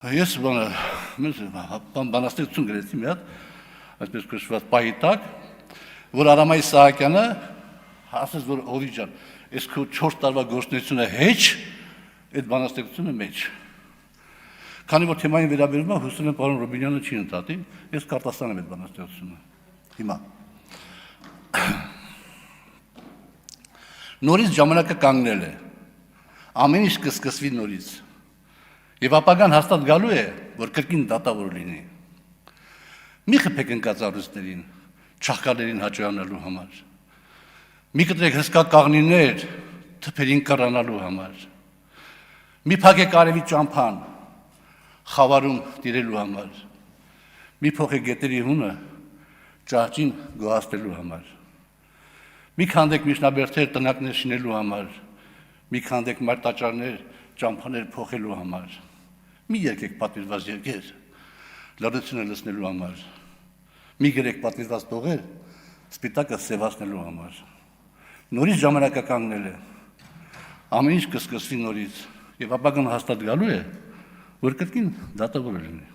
Ես բանաստեղծություն գրեցի մի հատ, այսպես կոչված պահի տակ, որ Արամայի Սահակյանը ասաց, որ Հովի ջան, այս քո 4 տարվա գործունեությունը հեչ, այդ բանաստեղծությունը մեջ։ Քանի որ թեմային վերաբերում է, հուսում եմ պարոն Ռուբինյանը չի ընդհատի, ես կարտասանում եմ այդ բանաստեղծությունը։ Հիմա նորից ժամանակը կանգնել է, ամեն ինչ կսկսվի նորից։ Եվ ապագան հաստատ գալու է, որ կրկին դատավոր լինի։ Մի խփեք ընկած առույցներին, չախկալերին հաճոյանալու համար։ Մի կտրեք հսկա կաղնիներ, թփերին կռանալու համար։ Մի փակեք արևի ճամփան, խավարում տիրելու համար։ Մի փոխեք գետերի հունը, ճահճին գոհացնելու համար։ Մի քանդեք միջնաբերդեր տնակներ շինելու համար։ Մի քանդեք մարտաճարներ, ճամփաներ փոխելու համար։ Մի երկեք պատվիրված երկեր, լրությունը լցնելու համար։ Մի գրեք պատվիրված տողեր, սպիտակը սևացնելու համար։ Նորից ժամանակը կանգնել է, ամեն ինչ կսկսվի նորից, եւ ապագան հաստատ գալու է, որ կրկին դատավոր լինի։